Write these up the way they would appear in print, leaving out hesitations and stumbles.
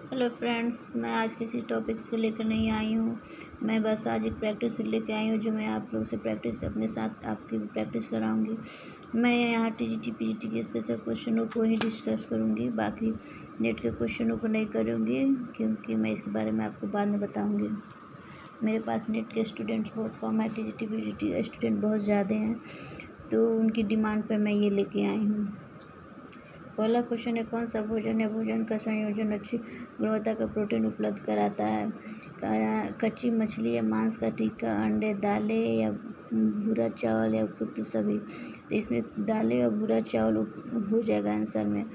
Hello friends, मैं आज किसी टॉपिक से लेकर नहीं आई हूँ। मैं बस आज एक प्रैक्टिस लेकर आई हूँ जो मैं आप लोगों से प्रैक्टिस अपने साथ आपकी भी प्रैक्टिस कराऊंगी। मैं यहाँ टीजीटी पीजीटी के स्पेशल क्वेश्चनों को ही डिस्कस करूँगी, बाकी नेट के क्वेश्चनों को नहीं करूँगी क्योंकि मैं इसके बारे में आपको बाद में बताऊँगी। मेरे पास नेट के स्टूडेंट्स बहुत कम है, टीजीटी पीजीटी स्टूडेंट बहुत ज़्यादा हैं, तो उनकी डिमांड पर मैं ये लेके आई हूँ। पहला क्वेश्चन है, कौन सा भोजन या भोजन का संयोजन अच्छी गुणवत्ता का प्रोटीन उपलब्ध कराता है? कच्ची मछली या मांस का टिक्का, अंडे, दालें या भूरा चावल या उपयुक्त सभी? तो इसमें दालें और भूरा चावल हो जाएगा आंसर में।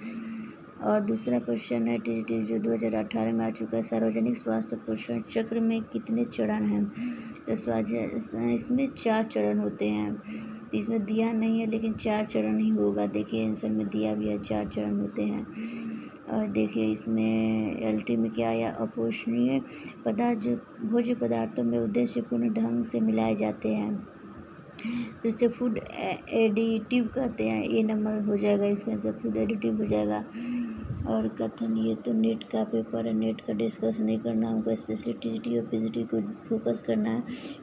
और दूसरा क्वेश्चन है, टीजीटी जो 2018 में आ चुका है, सार्वजनिक स्वास्थ्य पोषण चक्र में कितने चरण हैं? तो इसमें 4 चरण होते हैं। तो इसमें दिया नहीं है लेकिन 4 चरण ही होगा। देखिए आंसर में दिया भी है, 4 चरण होते हैं। और देखिए इसमें एलटी में क्या आया, अपोषणीय पदार्थ जो भोज्य पदार्थों में उद्देश्यपूर्ण ढंग से मिलाए जाते हैं, जिसे फूड एडिटिव कहते हैं। ये नंबर हो जाएगा इसके आंसर, फूड एडिटिव हो जाएगा। और कथन, ये तो नेट का पेपर है, नेट का डिस्कस नहीं करना हमको, स्पेशली टीजीटी और पीजीटी को फोकस करना है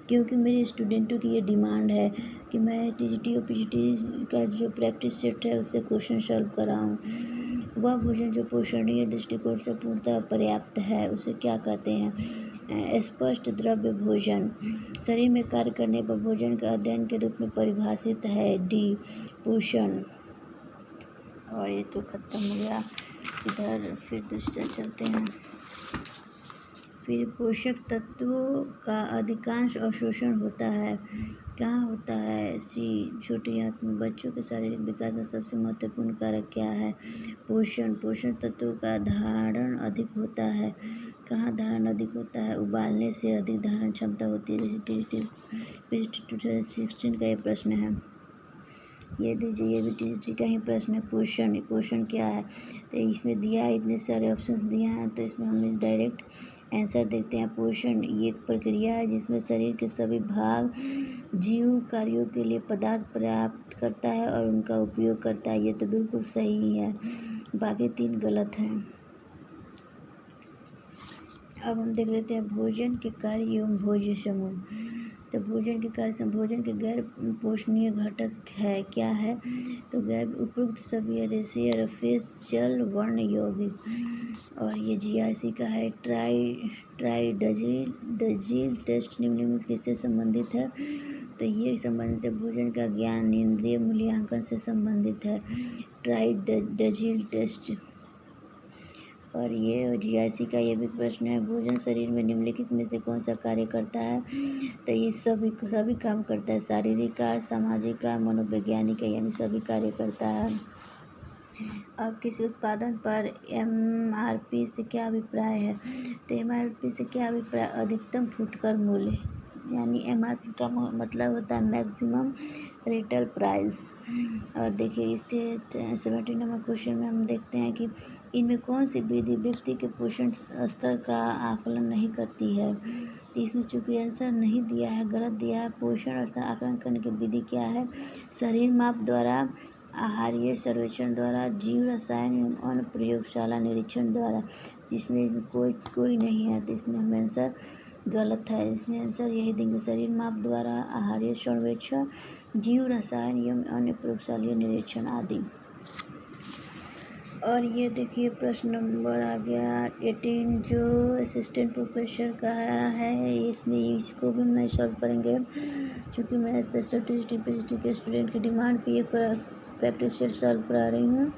क्योंकि मेरे स्टूडेंटों की ये डिमांड है कि मैं टीजीटी और पीजीटी का जो प्रैक्टिस सेट है उससे क्वेश्चन सॉल्व कराऊँ। वह भोजन जो पोषणीय दृष्टिकोण से पूर्णतः पर्याप्त है उसे क्या कहते हैं? स्पष्ट द्रव्य भोजन शरीर में कार्य करने पर भोजन का अध्ययन के रूप में परिभाषित है। डी, पोषण। और ये तो खत्म हो गया, इधर फिर दूसरा चलते हैं। फिर पोषक तत्वों का अधिकांश अवशोषण होता है, कहाँ होता है? सी, छोटी आंत में। बच्चों के शारीरिक विकास में सबसे महत्वपूर्ण कारक क्या है? पोषण। पोषण तत्वों का धारण अधिक होता है, कहाँ धारण अधिक होता है? उबालने से अधिक धारण क्षमता होती है। जैसे पीजीटी 2016 का ये प्रश्न है, ये दीजिए, ये भी टीजीटी का ही प्रश्न है। पोषण, पोषण क्या है? तो इसमें दिया है, इतने सारे ऑप्शंस दिए हैं, तो इसमें हम डायरेक्ट आंसर देखते हैं। पोषण ये एक प्रक्रिया है जिसमें शरीर के सभी भाग जीव कार्यों के लिए पदार्थ प्राप्त करता है और उनका उपयोग करता है। ये तो बिल्कुल सही है, बाकी 3 गलत हैं। अब हम देख लेते हैं भोजन के कार्य एवं भोज्य समूह। तो भोजन के कार्य, भोजन के गैर पोषणीय घटक है, क्या है? तो गैर उपयुक्त सभी रेशियर रफेस जल वर्ण यौगिक। और ये जीआईसी का है, ट्राइडजिल टेस्ट निम्नलिखित किससे संबंधित है? तो ये संबंधित है भोजन का ज्ञान इंद्रिय मूल्यांकन से संबंधित है, ट्राइडजिल टेस्ट। और ये जीआईसी का ये भी प्रश्न है, भोजन शरीर में निम्नलिखित में से कौन सा कार्य करता है? तो ये सभी काम करता है, शारीरिक कार्य, सामाजिक कार्य, मनोवैज्ञानिक कार्य, यानी सभी कार्य करता है। अब किसी उत्पादन पर एमआरपी से क्या अभिप्राय है? तो एमआरपी से क्या अभिप्राय? अधिकतम फुटकर मूल्य, यानी एमआरपी का मतलब होता है मैक्सिमम रिटेल प्राइस। और देखिए इससे 70 नंबर क्वेश्चन में हम देखते हैं कि इनमें कौन सी विधि व्यक्ति के पोषण स्तर का आकलन नहीं करती है? इसमें चूंकि आंसर नहीं दिया है, गलत दिया है। पोषण स्तर आकलन करने की विधि क्या है? शरीर माप द्वारा, आहारीय सर्वेक्षण द्वारा, जीव रसायन एवं अन्य प्रयोगशाला निरीक्षण द्वारा। जिसमें कोई नहीं है, तो इसमें हम आंसर गलत है। इसमें आंसर यही देंगे, शरीर माप द्वारा, आहारीय सर्वेक्षण, जीव रसायन एवं अन्य प्रयोगशालीय निरीक्षण आदि। और ये देखिए प्रश्न नंबर आ गया 18 जो असिस्टेंट प्रोफेसर का है, इसमें इसको भी हम नहीं सॉल्व करेंगे क्योंकि मैं स्पेशल टीजीटी पीजीटी के स्टूडेंट की डिमांड पे ये प्रैक्टिस सेट सॉल्व करा रही हूँ।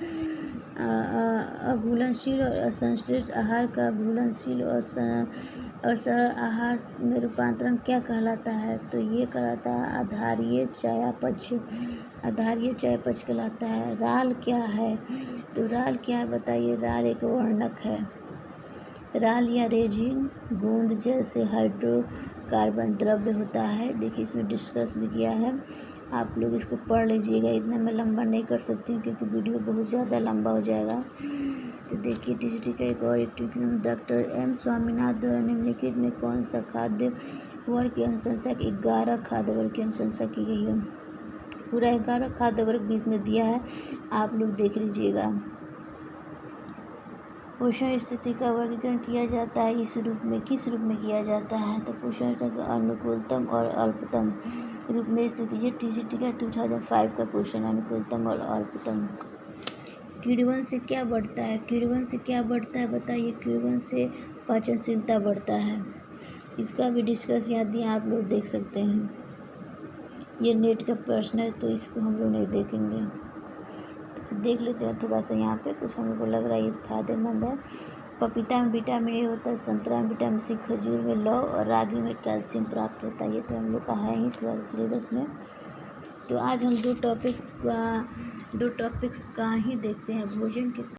अघुलनशील और असंश्लेषित आहार का घुलनशील और सरल आहार में रूपांतरण क्या कहलाता है? तो ये कहलाता है आधारीय चयापचय, आधारीय चयापचय कहलाता है। राल क्या है? तो राल क्या है बताइए? राल एक वर्णक है। राल या रेजिन गोंद जैसे हाइड्रोकार्बन द्रव्य होता है। देखिए इसमें डिस्कस भी किया है, आप लोग इसको पढ़ लीजिएगा, इतना मैं लंबा नहीं कर सकती हूँ क्योंकि वीडियो बहुत ज़्यादा लंबा हो जाएगा। तो देखिए टीजीटी का एक और एक्टिविटी, डॉक्टर एम स्वामीनाथन द्वारा निम्नलिखित में कौन सा खाद्य वर्ग की अनुशंसा 11 खाद्य वर्ग की अनुशंसा की गई है? पूरा 11 खाद्य वर्ग बीच में दिया है, आप लोग देख लीजिएगा। पोषण स्थिति का वर्गीकरण किया जाता है इस रूप में, किस रूप में किया जाता है? तो पोषण स्थिति का अनुकूलतम और अल्पतम रूप में स्थित कीजिए। TGT का 2005 का क्वेश्चन, अनुकूलतम और अल्पतम। किण्वन से क्या बढ़ता है? किण्वन से क्या बढ़ता है बताइए? किण्वन से पाचनशीलता बढ़ता है। इसका भी डिस्कस यदि आप लोग देख सकते हैं। ये नेट का प्रश्न है तो इसको हम लोग नहीं देखेंगे, तो देख लेते हैं थोड़ा सा। यहाँ पे कुछ हम लोग को लग रहा है ये फायदेमंद है। पपीता में विटामिन ए होता है, संतरा में विटामिन सी, खजूर में लौह और रागी में कैल्शियम प्राप्त होता है। ये तो हम लोग का है ही थोड़ा सा सिलेबस में। तो आज हम दो टॉपिक्स का ही देखते हैं। भोजन के